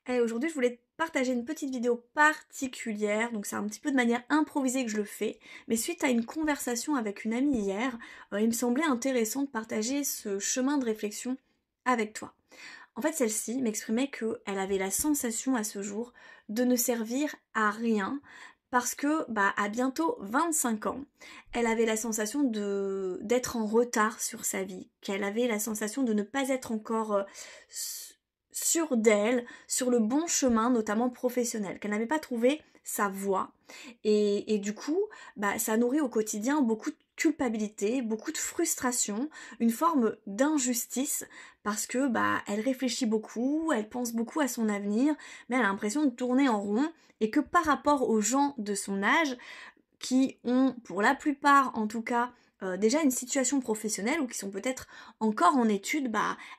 Et aujourd'hui, je voulais te partager une petite vidéo particulière, donc c'est un petit peu de manière improvisée que je le fais, mais suite à une conversation avec une amie hier, il me semblait intéressant de partager ce chemin de réflexion avec toi. En fait, celle-ci m'exprimait qu'elle avait la sensation à ce jour de ne servir à rien parce que, à bientôt 25 ans, elle avait la sensation d'être en retard sur sa vie, qu'elle avait la sensation de ne pas être encore sûre d'elle, sur le bon chemin, notamment professionnel, qu'elle n'avait pas trouvé sa voie. Et du coup, ça nourrit au quotidien beaucoup de culpabilité, beaucoup de frustration, une forme d'injustice parce que elle réfléchit beaucoup, elle pense beaucoup à son avenir, mais elle a l'impression de tourner en rond et que par rapport aux gens de son âge qui ont pour la plupart en tout cas déjà une situation professionnelle ou qui sont peut-être encore en études,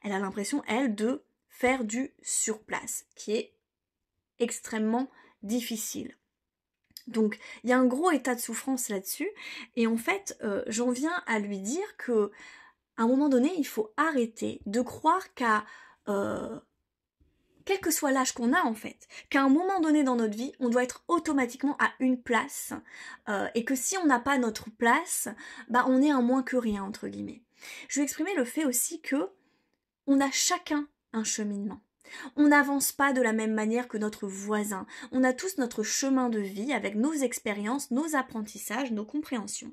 elle a l'impression elle de faire du surplace qui est extrêmement difficile. Donc il y a un gros état de souffrance là-dessus et en fait j'en viens à lui dire que à un moment donné il faut arrêter de croire qu'à quel que soit l'âge qu'on a en fait, qu'à un moment donné dans notre vie on doit être automatiquement à une place et que si on n'a pas notre place, on est un moins que rien entre guillemets. Je vais exprimer le fait aussi que on a chacun un cheminement. On n'avance pas de la même manière que notre voisin. On a tous notre chemin de vie avec nos expériences, nos apprentissages, nos compréhensions.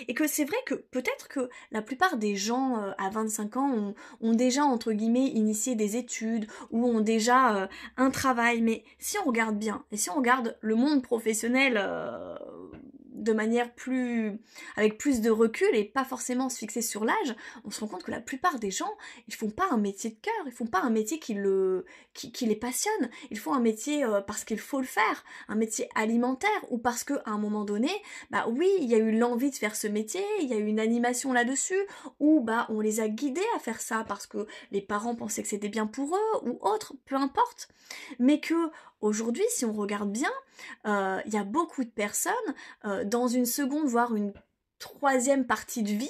Et que c'est vrai que peut-être que la plupart des gens à 25 ans ont déjà entre guillemets initié des études ou ont déjà un travail. Mais si on regarde bien et si on regarde le monde professionnel de manière avec plus de recul et pas forcément se fixer sur l'âge, on se rend compte que la plupart des gens, ils font pas un métier de cœur, ils font pas un métier qui les passionne, ils font un métier parce qu'il faut le faire, un métier alimentaire ou parce qu'à un moment donné, oui, il y a eu l'envie de faire ce métier, il y a eu une animation là-dessus, ou on les a guidés à faire ça parce que les parents pensaient que c'était bien pour eux ou autre, peu importe. Mais que aujourd'hui, si on regarde bien, il y a beaucoup de personnes dans une seconde, voire une troisième partie de vie,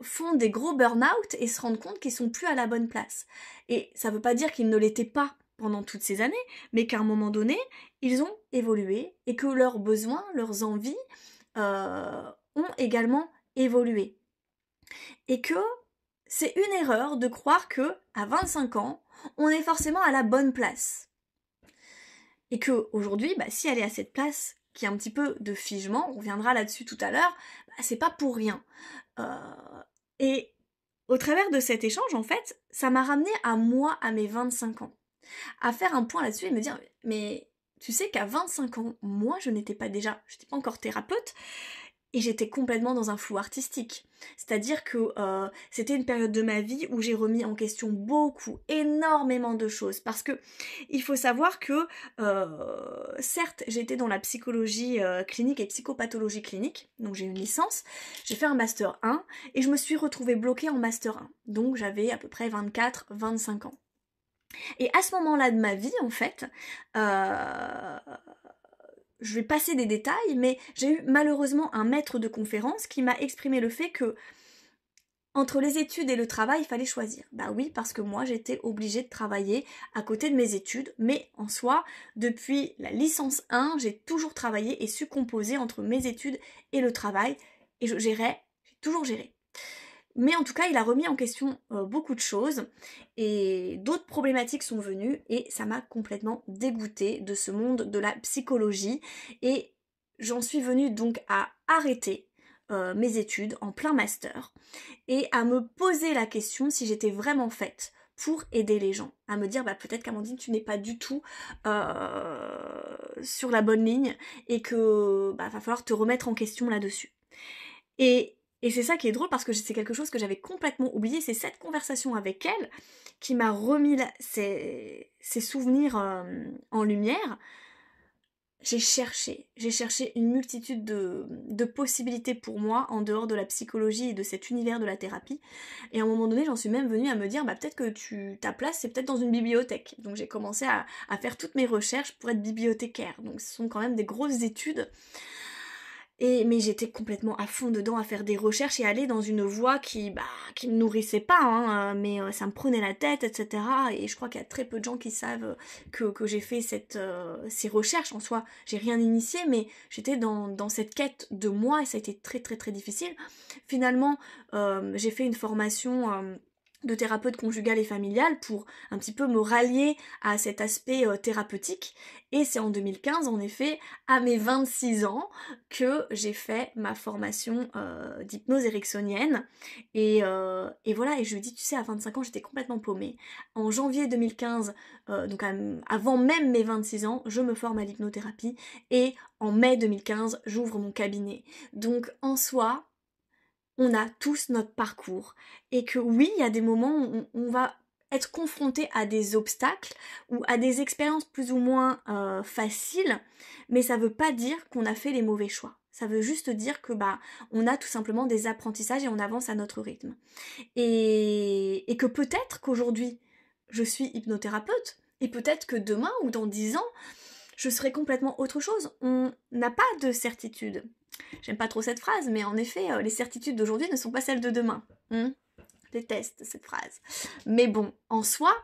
font des gros burn-out et se rendent compte qu'ils sont plus à la bonne place. Et ça veut pas dire qu'ils ne l'étaient pas pendant toutes ces années, mais qu'à un moment donné, ils ont évolué et que leurs besoins, leurs envies ont également évolué. Et que c'est une erreur de croire que à 25 ans, on est forcément à la bonne place. Et que aujourd'hui, si elle est à cette place qui est un petit peu de figement, on reviendra là-dessus tout à l'heure, c'est pas pour rien. Et au travers de cet échange, en fait, ça m'a ramené à moi, à mes 25 ans, à faire un point là-dessus et me dire, mais tu sais qu'à 25 ans, moi, j'étais pas encore thérapeute, et j'étais complètement dans un flou artistique. C'est-à-dire que c'était une période de ma vie où j'ai remis en question énormément de choses. Parce que il faut savoir que, certes, j'étais dans la psychologie clinique et psychopathologie clinique, donc j'ai une licence, j'ai fait un master 1, et je me suis retrouvée bloquée en master 1. Donc j'avais à peu près 24-25 ans. Et à ce moment-là de ma vie, en fait, je vais passer des détails, mais j'ai eu malheureusement un maître de conférence qui m'a exprimé le fait que entre les études et le travail, il fallait choisir. Oui, parce que moi, j'étais obligée de travailler à côté de mes études, mais en soi, depuis la licence 1, j'ai toujours travaillé et su composer entre mes études et le travail, et j'ai toujours géré. Mais en tout cas, il a remis en question beaucoup de choses et d'autres problématiques sont venues et ça m'a complètement dégoûtée de ce monde de la psychologie et j'en suis venue donc à arrêter mes études en plein master et à me poser la question si j'étais vraiment faite pour aider les gens, à me dire peut-être qu'Amandine tu n'es pas du tout sur la bonne ligne et que va falloir te remettre en question là-dessus. Et c'est ça qui est drôle parce que c'est quelque chose que j'avais complètement oublié, c'est cette conversation avec elle qui m'a remis ces souvenirs en lumière. J'ai cherché une multitude de possibilités pour moi en dehors de la psychologie et de cet univers de la thérapie. Et à un moment donné, j'en suis même venue à me dire peut-être que ta place c'est peut-être dans une bibliothèque. Donc j'ai commencé à faire toutes mes recherches pour être bibliothécaire. Donc ce sont quand même des grosses études. Mais j'étais complètement à fond dedans à faire des recherches et aller dans une voie qui me nourrissait pas, hein, mais ça me prenait la tête, etc. Et je crois qu'il y a très peu de gens qui savent que j'ai fait ces recherches. En soi, j'ai rien initié, mais j'étais dans cette quête de moi et ça a été très très très difficile. Finalement, j'ai fait une formation de thérapeute conjugale et familiale pour un petit peu me rallier à cet aspect thérapeutique. Et c'est en 2015, en effet, à mes 26 ans, que j'ai fait ma formation d'hypnose ericksonienne. Et voilà, et je lui dis, tu sais, à 25 ans, j'étais complètement paumée. En janvier 2015, donc avant même mes 26 ans, je me forme à l'hypnothérapie. Et en mai 2015, j'ouvre mon cabinet. Donc en soi, on a tous notre parcours. Et que oui, il y a des moments où on va être confronté à des obstacles ou à des expériences plus ou moins faciles, mais ça veut pas dire qu'on a fait les mauvais choix. Ça veut juste dire que on a tout simplement des apprentissages et on avance à notre rythme. Et que peut-être qu'aujourd'hui, je suis hypnothérapeute, et peut-être que demain ou dans 10 ans, je serai complètement autre chose. On n'a pas de certitude. J'aime pas trop cette phrase, mais en effet, les certitudes d'aujourd'hui ne sont pas celles de demain. Je déteste cette phrase. Mais bon, en soi,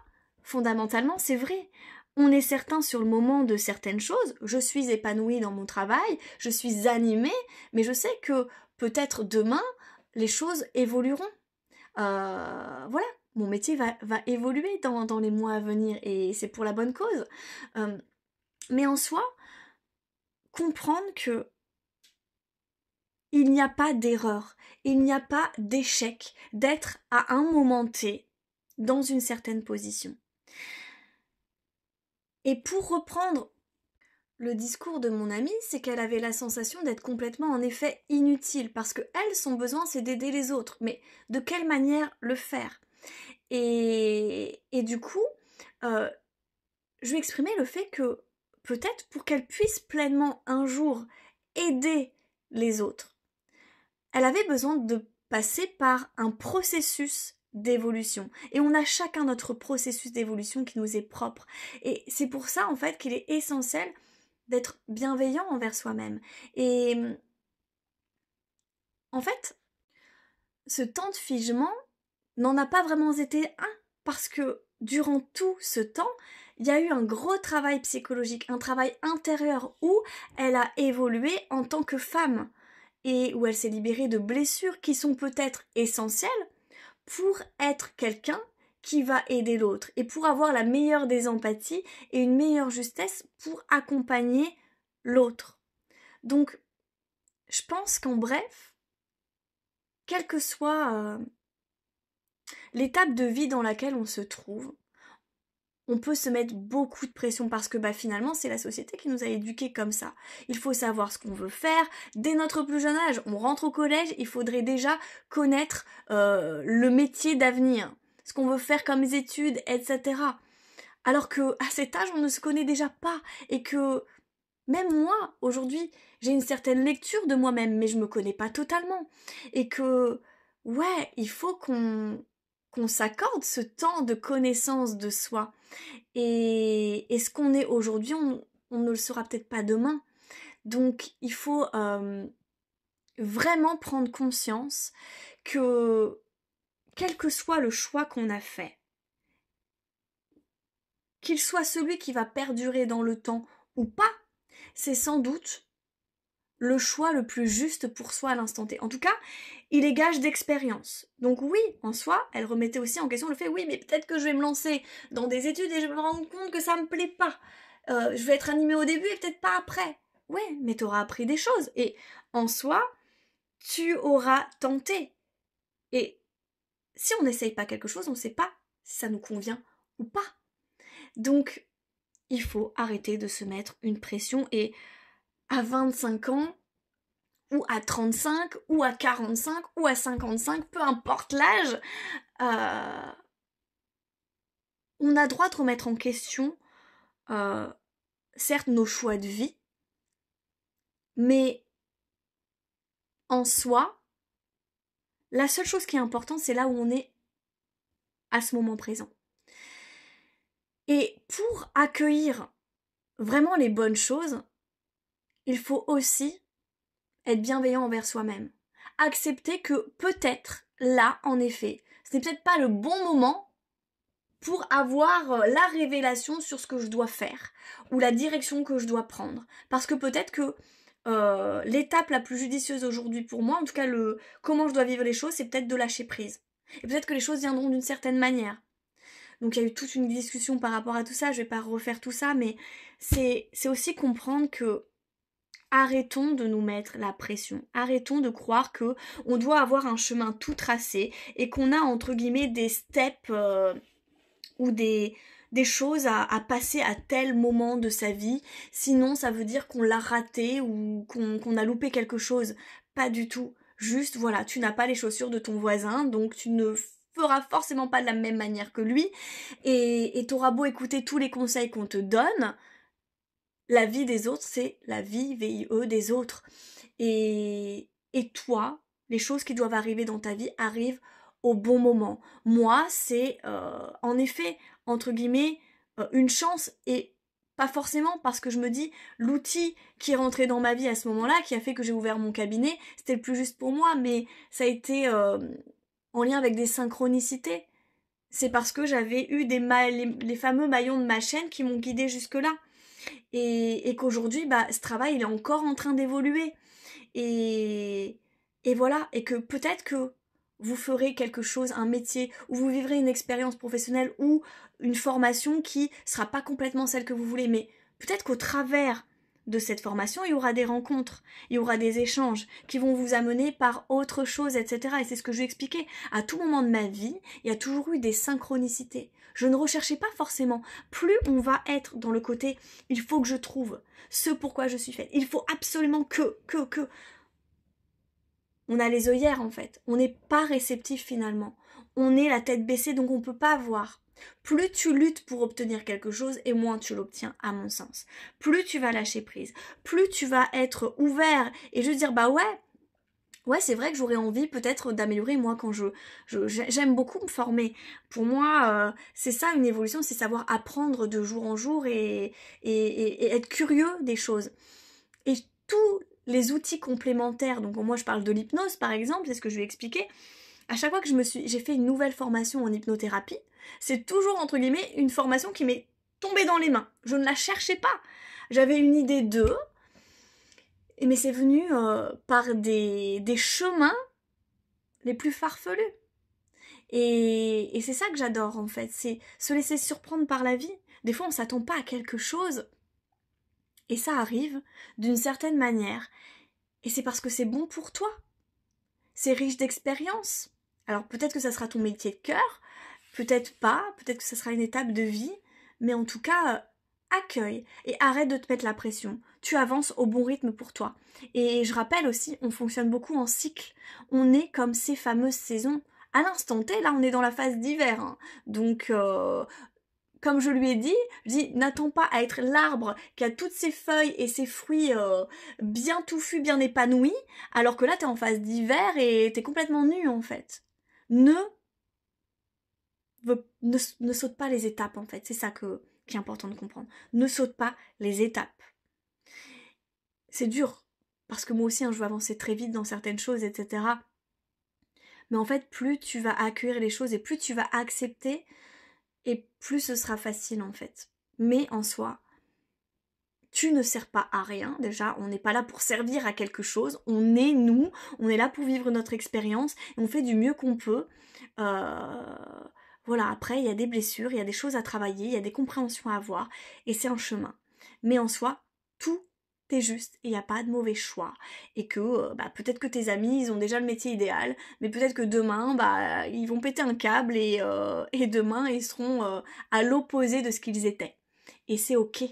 fondamentalement, c'est vrai. On est certain sur le moment de certaines choses. Je suis épanouie dans mon travail, je suis animée, mais je sais que peut-être demain, les choses évolueront. Voilà, mon métier va évoluer dans les mois à venir et c'est pour la bonne cause. Mais en soi, comprendre que il n'y a pas d'erreur, il n'y a pas d'échec d'être à un moment T dans une certaine position. Et pour reprendre le discours de mon amie, c'est qu'elle avait la sensation d'être complètement en effet inutile, parce que elle, son besoin, c'est d'aider les autres. Mais de quelle manière le faire? Et du coup, je lui exprimais le fait que peut-être pour qu'elle puisse pleinement un jour aider les autres, elle avait besoin de passer par un processus d'évolution. Et on a chacun notre processus d'évolution qui nous est propre. Et c'est pour ça, en fait, qu'il est essentiel d'être bienveillant envers soi-même. Et en fait, ce temps de figement n'en a pas vraiment été un, parce que durant tout ce temps, il y a eu un gros travail psychologique, un travail intérieur où elle a évolué en tant que femme et où elle s'est libérée de blessures qui sont peut-être essentielles pour être quelqu'un qui va aider l'autre et pour avoir la meilleure des empathies et une meilleure justesse pour accompagner l'autre. Donc, je pense qu'en bref, quelle que soit l'étape de vie dans laquelle on se trouve, on peut se mettre beaucoup de pression parce que finalement c'est la société qui nous a éduqués comme ça. Il faut savoir ce qu'on veut faire. Dès notre plus jeune âge, on rentre au collège, il faudrait déjà connaître le métier d'avenir, ce qu'on veut faire comme études, etc. Alors que à cet âge, on ne se connaît déjà pas et que même moi, aujourd'hui, j'ai une certaine lecture de moi-même, mais je me connais pas totalement. Et que, ouais, il faut qu'on s'accorde ce temps de connaissance de soi. Et ce qu'on est aujourd'hui, on ne le sera peut-être pas demain. Donc, il faut vraiment prendre conscience que, quel que soit le choix qu'on a fait, qu'il soit celui qui va perdurer dans le temps ou pas, c'est sans doute le choix le plus juste pour soi à l'instant T. En tout cas, il est gage d'expérience. Donc oui, en soi, elle remettait aussi en question le fait, oui, mais peut-être que je vais me lancer dans des études et je vais me rendre compte que ça me plaît pas. Je vais être animée au début et peut-être pas après. Ouais, mais tu auras appris des choses. Et en soi, tu auras tenté. Et si on n'essaye pas quelque chose, on ne sait pas si ça nous convient ou pas. Donc, il faut arrêter de se mettre une pression et à 25 ans, ou à 35, ou à 45, ou à 55, peu importe l'âge, on a droit de remettre en question, certes, nos choix de vie, mais en soi, la seule chose qui est importante, c'est là où on est à ce moment présent. Et pour accueillir vraiment les bonnes choses, il faut aussi être bienveillant envers soi-même. Accepter que peut-être, là, en effet, ce n'est peut-être pas le bon moment pour avoir la révélation sur ce que je dois faire ou la direction que je dois prendre. Parce que peut-être que l'étape la plus judicieuse aujourd'hui pour moi, en tout cas comment je dois vivre les choses, c'est peut-être de lâcher prise. Et peut-être que les choses viendront d'une certaine manière. Donc il y a eu toute une discussion par rapport à tout ça, je vais pas refaire tout ça, mais c'est aussi comprendre que arrêtons de nous mettre la pression. Arrêtons de croire que on doit avoir un chemin tout tracé et qu'on a entre guillemets des steps ou des choses à passer à tel moment de sa vie. Sinon, ça veut dire qu'on l'a raté ou qu'on a loupé quelque chose. Pas du tout. Juste, voilà, tu n'as pas les chaussures de ton voisin, donc tu ne feras forcément pas de la même manière que lui. Et t'auras beau écouter tous les conseils qu'on te donne, la vie des autres, c'est la vie, VIE, des autres. Et toi, les choses qui doivent arriver dans ta vie arrivent au bon moment. Moi, c'est en effet, entre guillemets, une chance et pas forcément parce que je me dis l'outil qui est rentré dans ma vie à ce moment-là, qui a fait que j'ai ouvert mon cabinet, c'était le plus juste pour moi, mais ça a été en lien avec des synchronicités. C'est parce que j'avais eu les fameux maillons de ma chaîne qui m'ont guidée jusque-là. Et qu'aujourd'hui, ce travail, il est encore en train d'évoluer. Et voilà, et que peut-être que vous ferez quelque chose, un métier, ou vous vivrez une expérience professionnelle ou une formation qui sera pas complètement celle que vous voulez, mais peut-être qu'au travers de cette formation, il y aura des rencontres, il y aura des échanges qui vont vous amener par autre chose, etc. Et c'est ce que je vais expliquer. À tout moment de ma vie, il y a toujours eu des synchronicités. Je ne recherchais pas forcément. Plus on va être dans le côté « il faut que je trouve ce pourquoi je suis faite », il faut absolument que. On a les œillères en fait. On n'est pas réceptif finalement. On est la tête baissée donc on ne peut pas voir. Plus tu luttes pour obtenir quelque chose et moins tu l'obtiens à mon sens. Plus tu vas lâcher prise. Plus tu vas être ouvert et juste dire ouais c'est vrai que j'aurais envie peut-être d'améliorer moi quand j'aime beaucoup me former. Pour moi c'est ça une évolution, c'est savoir apprendre de jour en jour et être curieux des choses. Et tous les outils complémentaires, donc moi je parle de l'hypnose par exemple, c'est ce que je vais expliquer. À chaque fois que j'ai fait une nouvelle formation en hypnothérapie, c'est toujours entre guillemets une formation qui m'est tombée dans les mains. Je ne la cherchais pas. J'avais une idée d'eux, mais c'est venu par des chemins les plus farfelus. Et c'est ça que j'adore en fait, c'est se laisser surprendre par la vie. Des fois on s'attend pas à quelque chose et ça arrive d'une certaine manière. Et c'est parce que c'est bon pour toi. C'est riche d'expérience. Alors peut-être que ça sera ton métier de cœur, peut-être pas, peut-être que ça sera une étape de vie, mais en tout cas, accueille et arrête de te mettre la pression. Tu avances au bon rythme pour toi. Et je rappelle aussi, on fonctionne beaucoup en cycle. On est comme ces fameuses saisons. À l'instant T, là on est dans la phase d'hiver. Hein. Donc comme je lui ai dit, n'attends pas à être l'arbre qui a toutes ses feuilles et ses fruits bien touffus, bien épanouis, alors que là t'es en phase d'hiver et t'es complètement nu en fait. Ne saute pas les étapes en fait, c'est ça qui est important de comprendre. Ne saute pas les étapes. C'est dur, parce que moi aussi je veux avancer très vite dans certaines choses, etc. Mais en fait, plus tu vas accueillir les choses et plus tu vas accepter, et plus ce sera facile en fait. Mais en soi, tu ne sers pas à rien, déjà, on n'est pas là pour servir à quelque chose, on est nous, on est là pour vivre notre expérience, et on fait du mieux qu'on peut. Voilà, après, il y a des blessures, il y a des choses à travailler, il y a des compréhensions à avoir, et c'est un chemin. Mais en soi, tout est juste, et il n'y a pas de mauvais choix. Et que peut-être que tes amis, ils ont déjà le métier idéal, mais peut-être que demain, ils vont péter un câble, et demain, ils seront à l'opposé de ce qu'ils étaient. Et c'est ok.